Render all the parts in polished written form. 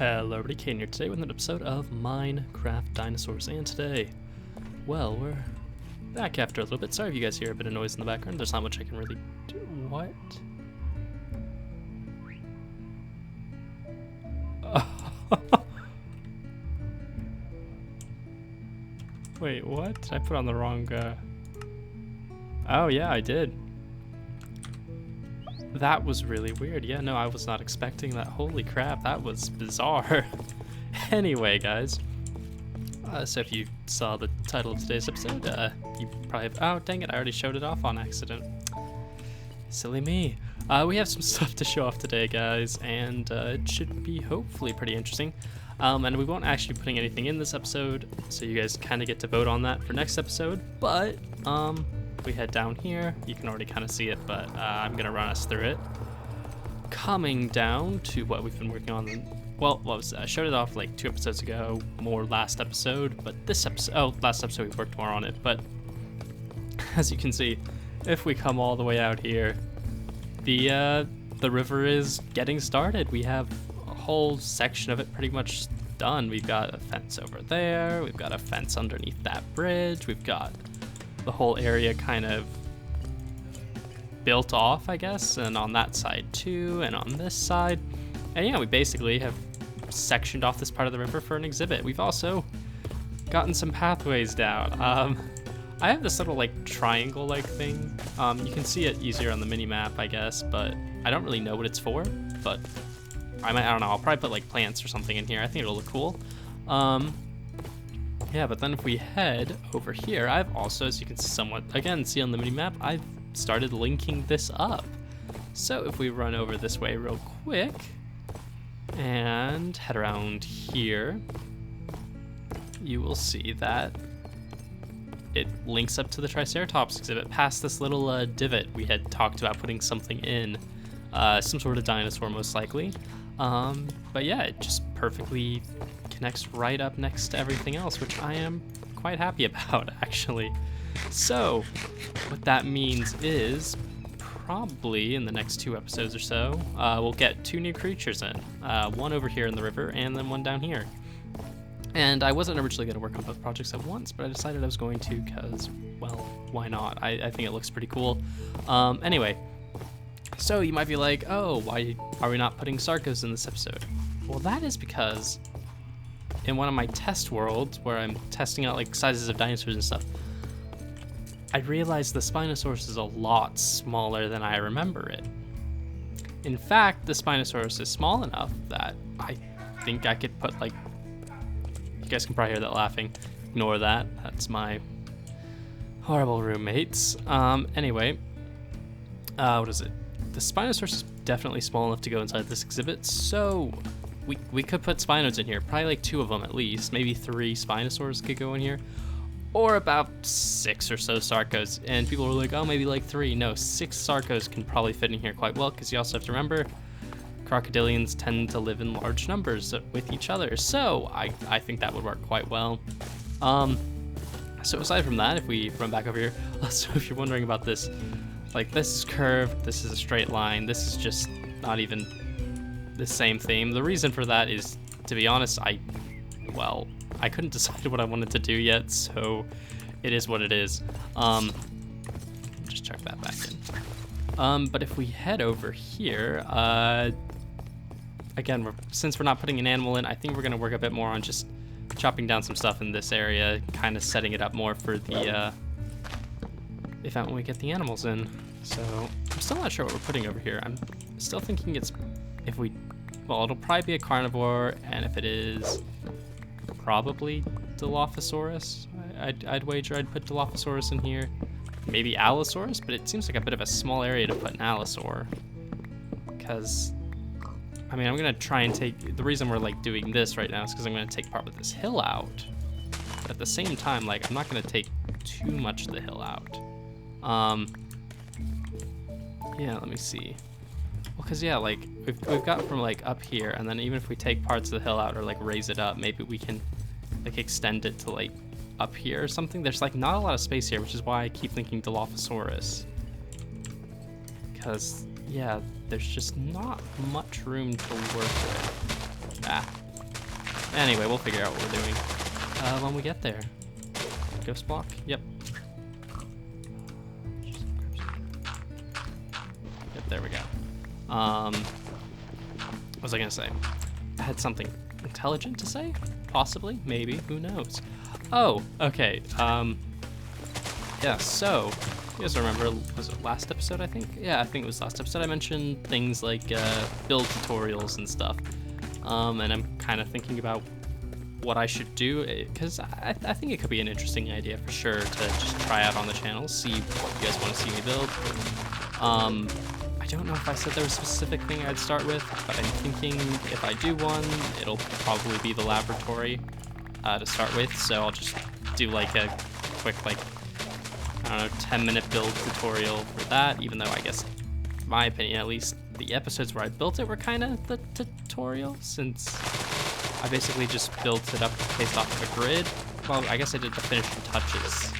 Hello everybody, Kane here today with an episode of Minecraft Dinosaurs, and today, well, we're back after a little bit. Sorry if you guys hear a bit of noise in the background, there's not much I can really do. What? Wait, what? Did I put on the wrong, Oh yeah, I did. That was really weird. Yeah, no, I was not expecting that. Holy crap, that was bizarre. Anyway, guys. So if you saw the title of today's episode, you probably have... Oh, dang it, I already showed it off on accident. Silly me. We have some stuff to show off today, guys, and it should be hopefully pretty interesting. And we won't actually be putting anything in this episode, so you guys kind of get to vote on that for next episode. But, if we head down here, you can already kind of see it, but I'm going to run us through it. Coming down to what we've been working on, well, I showed it off like 2 episodes ago, more last episode, but this episode, last episode we worked more on it, but as you can see, if we come all the way out here, the river is getting started. We have a whole section of it pretty much done. We've got a fence over there, we've got a fence underneath that bridge, we've got the whole area kind of built off, I guess, and on that side too, and on this side. And yeah, we basically have sectioned off this part of the river for an exhibit. We've also gotten some pathways down. I have this little like triangle like thing. You can see it easier on the mini map, I guess, but I don't really know what it's for, but I don't know, I'll probably put like plants or something in here. I think it'll look cool. Yeah, but then if we head over here, I've also, as you can somewhat, again, see on the mini-map, I've started linking this up. So if we run over this way real quick and head around here, you will see that it links up to the Triceratops exhibit past this little divot we had talked about putting something in, some sort of dinosaur most likely. But yeah, it just perfectly connects right up next to everything else, which I am quite happy about, actually. So what that means is probably in the next 2 episodes or so, we'll get 2 new creatures in, one over here in the river and then one down here. And I wasn't originally going to work on both projects at once, but I decided I was going to because, well, why not? I think it looks pretty cool. Anyway, so you might be like, oh, why are we not putting Sarcos in this episode? Well, that is because in one of my test worlds where I'm testing out like sizes of dinosaurs and stuff, I realized the Spinosaurus is a lot smaller than I remember it. In fact, the Spinosaurus is small enough that I think I could put like, you guys can probably hear that laughing, ignore that, that's my horrible roommates. Anyway, what is it? The Spinosaurus is definitely small enough to go inside this exhibit, so we could put Spinos in here, probably like 2 of them at least, maybe 3 Spinosaurs could go in here, or about 6 or so Sarcos, and people were like, oh, maybe like 3. No, 6 Sarcos can probably fit in here quite well, because you also have to remember, crocodilians tend to live in large numbers with each other, so I think that would work quite well. So aside from that, if we run back over here, so if you're wondering about this, like this is curved, this is a straight line, this is just not even the same theme. The reason for that is, to be honest, I couldn't decide what I wanted to do yet, so it is what it is. Just check that back in. But if we head over here, again, since we're not putting an animal in, I think we're gonna work a bit more on just chopping down some stuff in this area, kind of setting it up more for the event when we get the animals in. So I'm still not sure what we're putting over here. I'm still thinking it's, well, it'll probably be a carnivore, and if it is, probably Dilophosaurus. I'd wager I'd put Dilophosaurus in here. Maybe Allosaurus, but it seems like a bit of a small area to put an Allosaur. Because, I mean, I'm gonna try and take, the reason we're like doing this right now is because I'm gonna take part of this hill out. But at the same time, like, I'm not gonna take too much of the hill out. Yeah, let me see. Well, cause yeah, like we've got from like up here, and then even if we take parts of the hill out or like raise it up, maybe we can like extend it to like up here or something. There's like not a lot of space here, which is why I keep thinking Dilophosaurus. Cause yeah, there's just not much room to work with. Anyway, we'll figure out what we're doing when we get there. Ghost block? Yep. Yep, there we go. What was I gonna say? I had something intelligent to say? Possibly, maybe, who knows? Oh, okay. Yeah, so you guys remember, was it last episode, I think? Yeah, I think it was last episode. I mentioned things like build tutorials and stuff. And I'm kind of thinking about what I should do, because I think it could be an interesting idea for sure to just try out on the channel, see what you guys want to see me build. I don't know if I said there was a specific thing I'd start with, but I'm thinking if I do one, it'll probably be the laboratory to start with, so I'll just do like a quick, like, I don't know, 10-minute build tutorial for that, even though I guess, in my opinion at least, the episodes where I built it were kind of the tutorial, since I basically just built it up based off of a grid. Well, I guess I did the finishing touches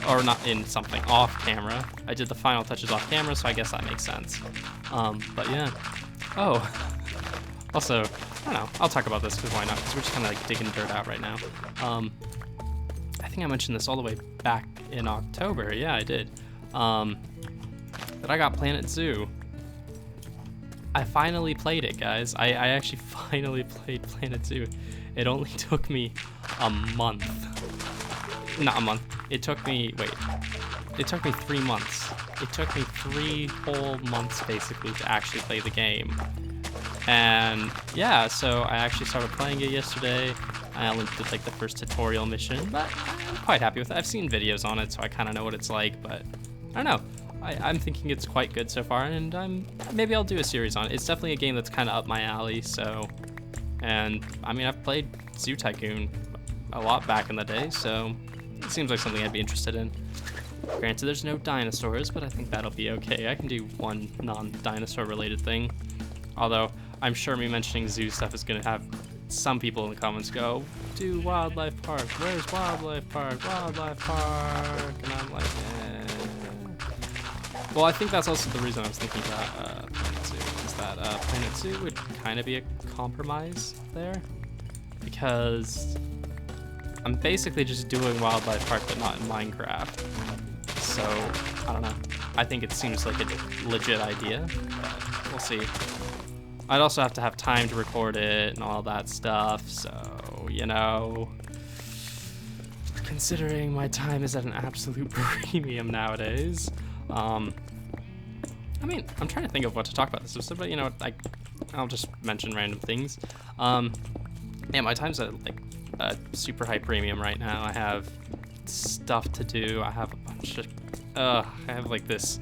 or not in something off camera. I did the final touches off camera, so I guess that makes sense. But yeah. Oh, also, I don't know, I'll talk about this because why not? Because we're just kind of like digging dirt out right now. I think I mentioned this all the way back in October. Yeah, I did. That I got Planet Zoo. I finally played it, guys. I actually finally played Planet Zoo. It only took me a month. Not a month. It took me, wait. It took me 3 months. It took me 3 whole months, basically, to actually play the game. And, yeah, so I actually started playing it yesterday. I only did, like, the first tutorial mission, but I'm quite happy with it. I've seen videos on it, so I kind of know what it's like, but I don't know. I'm thinking it's quite good so far, and maybe I'll do a series on it. It's definitely a game that's kind of up my alley, so... And, I mean, I've played Zoo Tycoon a lot back in the day, so it seems like something I'd be interested in. Granted, there's no dinosaurs, but I think that'll be okay. I can do one non-dinosaur related thing. Although, I'm sure me mentioning zoo stuff is going to have some people in the comments go, do Wildlife Park, where's Wildlife Park, Wildlife Park? And I'm like, eh. Well, I think that's also the reason I was thinking about Planet Zoo, is that Planet Zoo would kind of be a compromise there, because I'm basically just doing Wildlife Park, but not in Minecraft. So, I don't know. I think it seems like a legit idea, but we'll see. I'd also have to have time to record it and all that stuff, so, you know, considering my time is at an absolute premium nowadays, I mean, I'm trying to think of what to talk about this episode, but you know what, I'll just mention random things. Yeah, my time's at like a super high premium right now. I have stuff to do. I have a bunch of, I have like this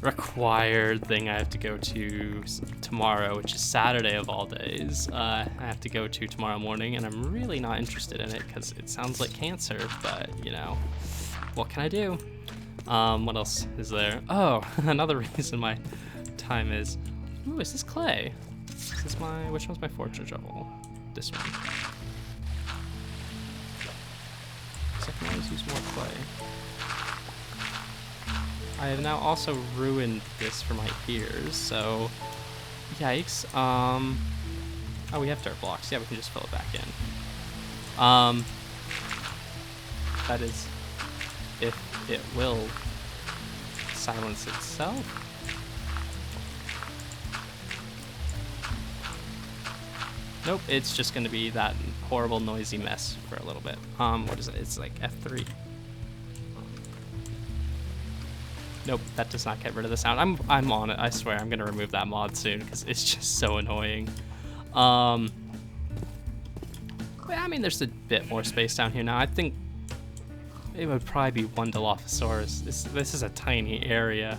required thing I have to go to tomorrow, which is Saturday of all days. I have to go to tomorrow morning, and I'm really not interested in it because it sounds like cancer, but you know, what can I do? What else is there? Oh, another reason my time is, ooh, is this clay? Is this which one's my fortune shovel? This one. So I can always use more clay. I have now also ruined this for my ears, so yikes. Oh, we have dirt blocks. Yeah, we can just fill it back in. That is, if it will silence itself. Nope, it's just gonna be that horrible noisy mess for a little bit. What is it? It's like F3. Nope, that does not get rid of the sound. I'm on it. I swear I'm gonna remove that mod soon because it's just so annoying. Well, I mean, there's a bit more space down here now. I think it would probably be one Dilophosaurus. This is a tiny area.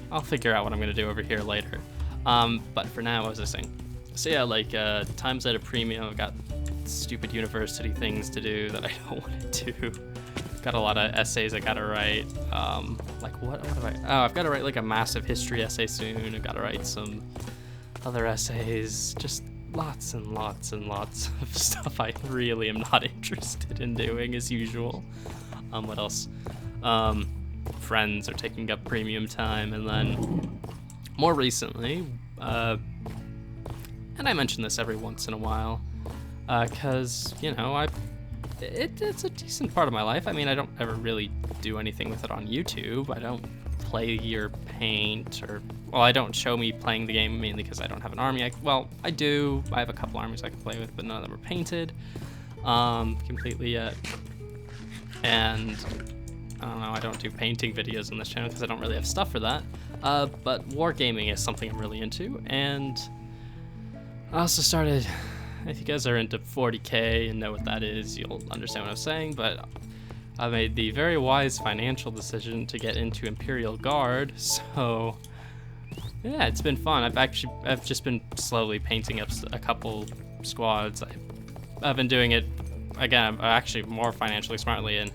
I'll figure out what I'm gonna do over here later. But for now, what was I saying? So yeah, like time's at a premium. I've got stupid university things to do that I don't want to do. Got a lot of essays I gotta write. Like what have I? Oh, I've got to write like a massive history essay soon. I've got to write some other essays. Just lots and lots and lots of stuff I really am not interested in doing as usual. What else? friends are taking up premium time, and then more recently, and I mention this every once in a while, because, you know, it's a decent part of my life. I mean, I don't ever really do anything with it on YouTube. I don't play or paint, or, well, I don't show me playing the game mainly because I don't have an army. Well, I do. I have a couple armies I can play with, but none of them are painted completely yet. And I don't know, I don't do painting videos on this channel because I don't really have stuff for that. But Wargaming is something I'm really into, and I also started, if you guys are into 40K and know what that is, you'll understand what I'm saying, but I made the very wise financial decision to get into Imperial Guard, so yeah, it's been fun. I've just been slowly painting up a couple squads. I've been doing it, again, actually more financially smartly, and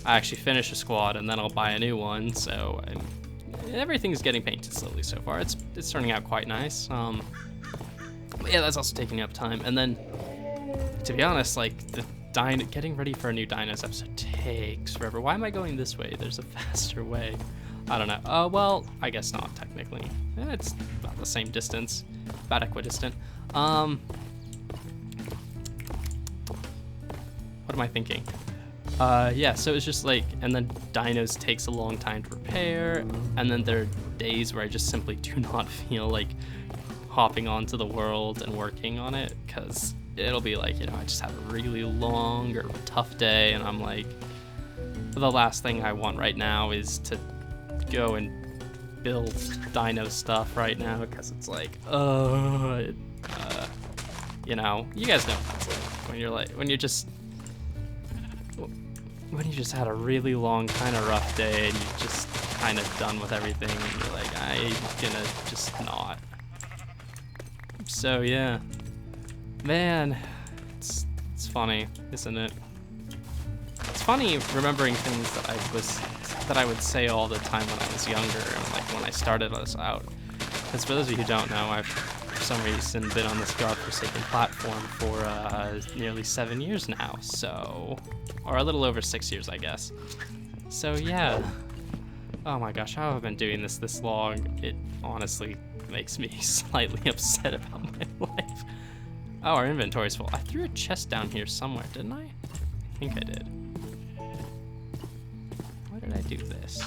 I actually finish a squad and then I'll buy a new one, so everything's getting painted slowly so far. It's turning out quite nice. But yeah, that's also taking up time. And then, to be honest, like, getting ready for a new Dinos episode takes forever. Why am I going this way? There's a faster way. I don't know. Well, I guess not, technically. It's about the same distance. About equidistant. What am I thinking? Yeah, so it's just like, and then Dinos takes a long time to repair, and then there are days where I just simply do not feel like hopping onto the world and working on it, because it'll be like, you know, I just have a really long or tough day, and I'm like, the last thing I want right now is to go and build Dino stuff right now, because it's like, you know, you guys know what it's like when you're like, when you just had a really long, kind of rough day, and you're just kind of done with everything, and you're like, I'm gonna just not. So yeah, man, it's funny, isn't it? It's funny remembering things that I would say all the time when I was younger, and like when I started this out. Because for those of you who don't know, I've for some reason been on this godforsaken platform for nearly 7 years now, so, or a little over 6 years, I guess. So yeah, oh my gosh, how have I been doing this long? It honestly makes me slightly upset about my life. Oh, our inventory's full. I threw a chest down here somewhere, didn't I? I think I did. Why did I do this?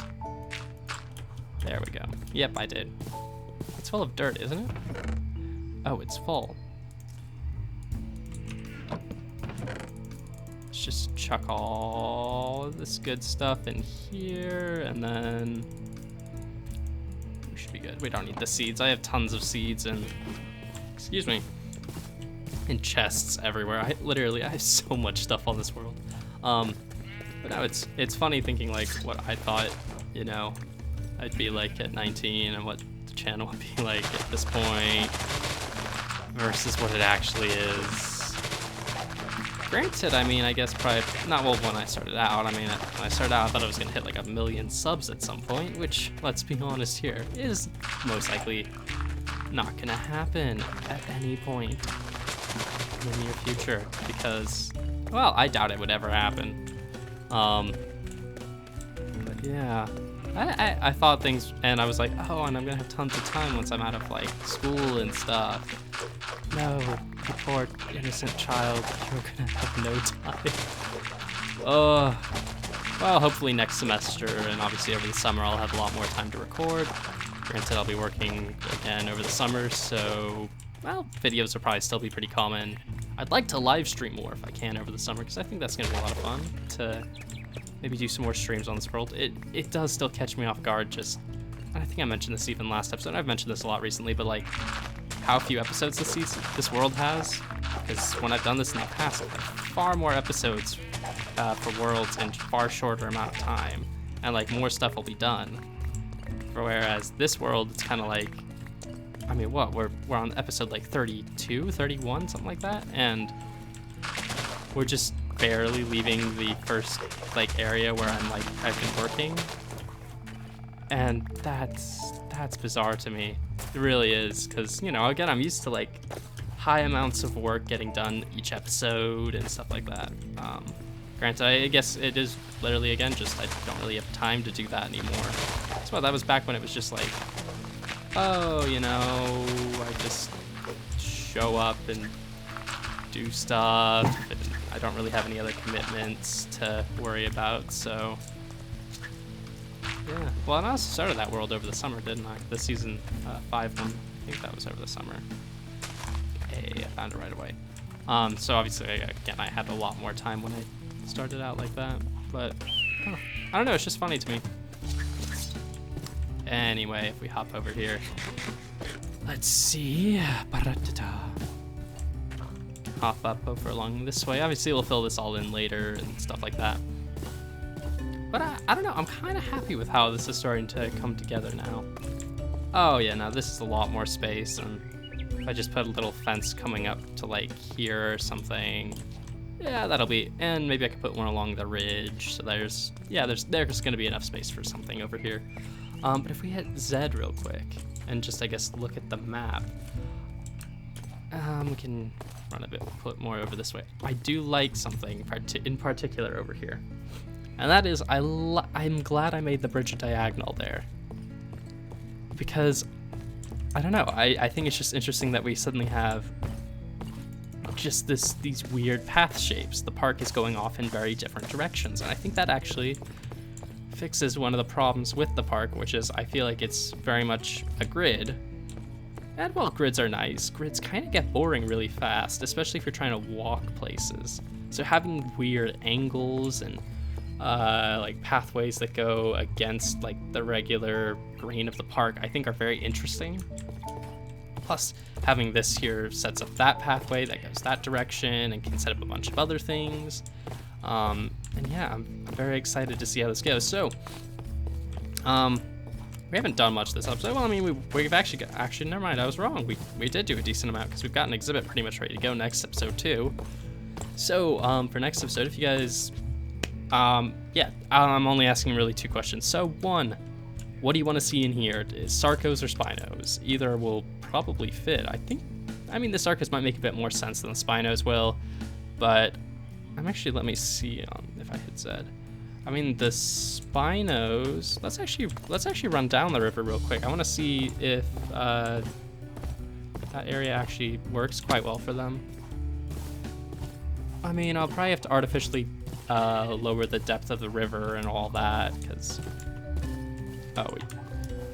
There we go. Yep, I did. It's full of dirt, isn't it? Oh, it's full. Let's just chuck all this good stuff in here, and then we should be good. We don't need the seeds. I have tons of seeds and, excuse me, in chests everywhere. I have so much stuff on this world. But no, it's funny thinking like what I thought, you know, I'd be like at 19 and what the channel would be like at this point versus what it actually is. Granted, I mean, I guess probably not, well, when I started out, I mean, when I started out, I thought I was gonna hit like 1 million subs at some point, which, let's be honest here, is most likely not gonna happen at any point in the near future, because, well, I doubt it would ever happen. But yeah, I thought things, and I was like, oh, and I'm gonna have tons of time once I'm out of like school and stuff. No, you poor innocent child, you're gonna have no time. Well, hopefully next semester, and obviously over the summer, I'll have a lot more time to record. Granted, I'll be working again over the summer, so, well, videos will probably still be pretty common. I'd like to live stream more if I can over the summer, because I think that's gonna be a lot of fun to maybe do some more streams on this world. It does still catch me off guard, just, and I think I mentioned this even last episode, I've mentioned this a lot recently, but like, how few episodes this world has, because when I've done this in the past, I've had far more episodes for worlds in far shorter amount of time, and like more stuff will be done. Whereas this world, it's kind of like, I mean, what, we're on episode like 32, 31, something like that, and we're just barely leaving the first like area where I've been working, and that's bizarre to me. It really is, because, you know, again, I'm used to like high amounts of work getting done each episode and stuff like that. Granted, I guess it is literally, again, just I don't really have time to do that anymore. So that was back when it was just like, oh, you know, I just show up and do stuff, and I don't really have any other commitments to worry about, so yeah. Well, and I also started that world over the summer, didn't I? The season 5 one, I think that was over the summer. Okay, I found it right away. So obviously, again, I had a lot more time when I started out like that, but I don't know, it's just funny to me. Anyway, if we hop over here, let's see. Hop up over along this way. Obviously, we'll fill this all in later and stuff like that. But I don't know, I'm kind of happy with how this is starting to come together now. Oh yeah, now this is a lot more space, and if I just put a little fence coming up to like here or something, yeah, that'll be, and maybe I could put one along the ridge, so there's gonna be enough space for something over here. But if we hit Z real quick, and just, I guess, look at the map, we can run a bit more over this way. I do like something in particular over here, and that is I'm glad I made the bridge diagonal there, because I don't know, I think it's just interesting that we suddenly have just these weird path shapes. The park is going off in very different directions, and I think that actually fixes one of the problems with the park, which is I feel like it's very much a grid. And while grids are nice, grids kind of get boring really fast, especially if you're trying to walk places. So having weird angles and like pathways that go against like the regular green of the park, I think are very interesting. Plus, having this here sets up that pathway that goes that direction and can set up a bunch of other things. And yeah, I'm very excited to see how this goes. So, we haven't done much this episode. Well, I mean, we've actually never mind, I was wrong. We did do a decent amount because we've got an exhibit pretty much ready to go next episode too. So, for next episode, if you guys, yeah, I'm only asking really 2 questions. So, 1, what do you want to see in here? Is Sarcos or Spinos? Either will probably fit. I mean, the Sarcos might make a bit more sense than the Spinos will, but let me see if I hit Z. I mean, the Spinos, let's actually run down the river real quick. I want to see if that area actually works quite well for them. I mean, I'll probably have to artificially lower the depth of the river and all that, because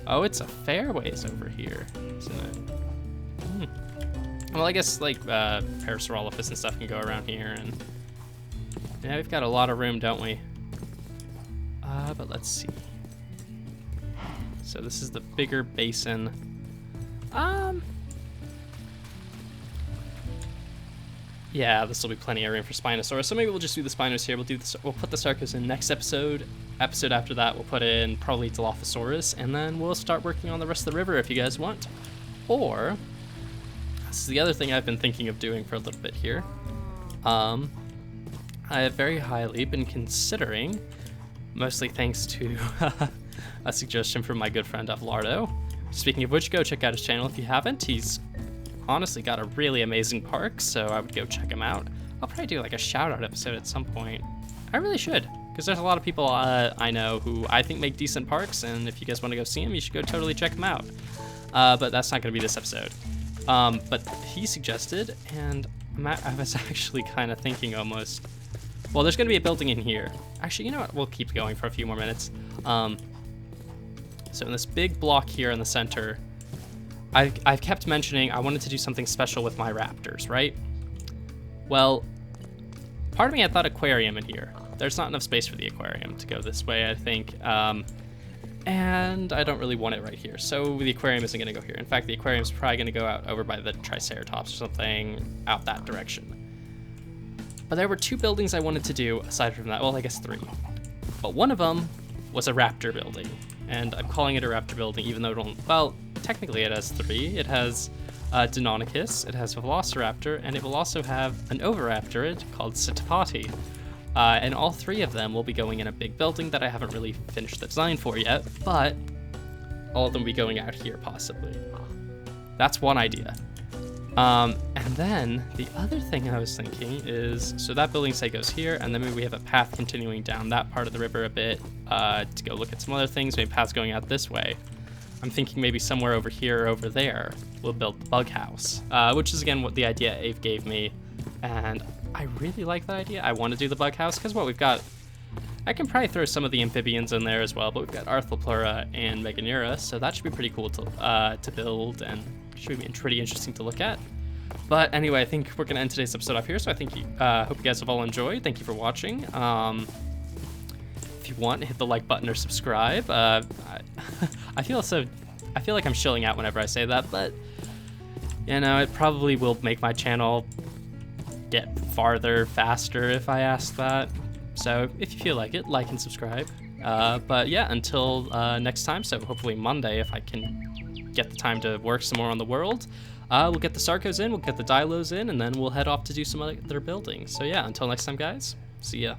oh, it's a fairways over here, isn't it? Well, I guess like Parasaurolophus and stuff can go around here, and yeah, we've got a lot of room, don't we? But let's see. So this is the bigger basin. Yeah, this will be plenty of room for Spinosaurus. So maybe we'll just do the Spinos here. We'll put the Sarcos in next episode. Episode after that, we'll put in probably Dilophosaurus, and then we'll start working on the rest of the river if you guys want. Or this is the other thing I've been thinking of doing for a little bit here. I have very highly been considering, mostly thanks to a suggestion from my good friend Avlardo. Speaking of which, go check out his channel if you haven't. He's honestly got a really amazing park, so I would go check him out. I'll probably do like a shout out episode at some point. I really should, because there's a lot of people I know who I think make decent parks, and if you guys want to go see them, you should go totally check them out. But that's not going to be this episode. But he suggested, and I was actually kind of thinking almost, well, there's going to be a building in here. Actually, you know what? We'll keep going for a few more minutes. So in this big block here in the center, I've kept mentioning I wanted to do something special with my raptors, right? Well, part of me, I thought aquarium in here. There's not enough space for the aquarium to go this way, I think. And I don't really want it right here. So the aquarium isn't going to go here. In fact, the aquarium is probably going to go out over by the Triceratops or something out that direction. But there were 2 buildings I wanted to do aside from that. Well, I guess 3. But one of them was a raptor building. And I'm calling it a raptor building, even though it don't, well, technically it has 3. It has Deinonychus, it has a Velociraptor, and it will also have an Oviraptor called Cetipati. And all 3 of them will be going in a big building that I haven't really finished the design for yet, but all of them will be going out here possibly. That's one idea. And then the other thing I was thinking is, so that building site goes here, and then maybe we have a path continuing down that part of the river a bit to go look at some other things, maybe paths going out this way. I'm thinking maybe somewhere over here or over there, we'll build the bug house, which is again what the idea Ave gave me. And I really like that idea. I want to do the bug house because what we've got, I can probably throw some of the amphibians in there as well, but we've got Arthroplura and Meganeura, so that should be pretty cool to build and should be pretty interesting to look at. But anyway, I think we're going to end today's episode off here, so I think hope you guys have all enjoyed. Thank you for watching. If you want, hit the like button or subscribe. I feel like I'm shilling out whenever I say that, but you know, it probably will make my channel get farther faster if I ask that. So if you feel like it, like and subscribe. But yeah, until next time, so hopefully Monday, if I can get the time to work some more on the world, we'll get the Sarcos in, we'll get the Dilos in, and then we'll head off to do some other building. So yeah, until next time, guys, see ya.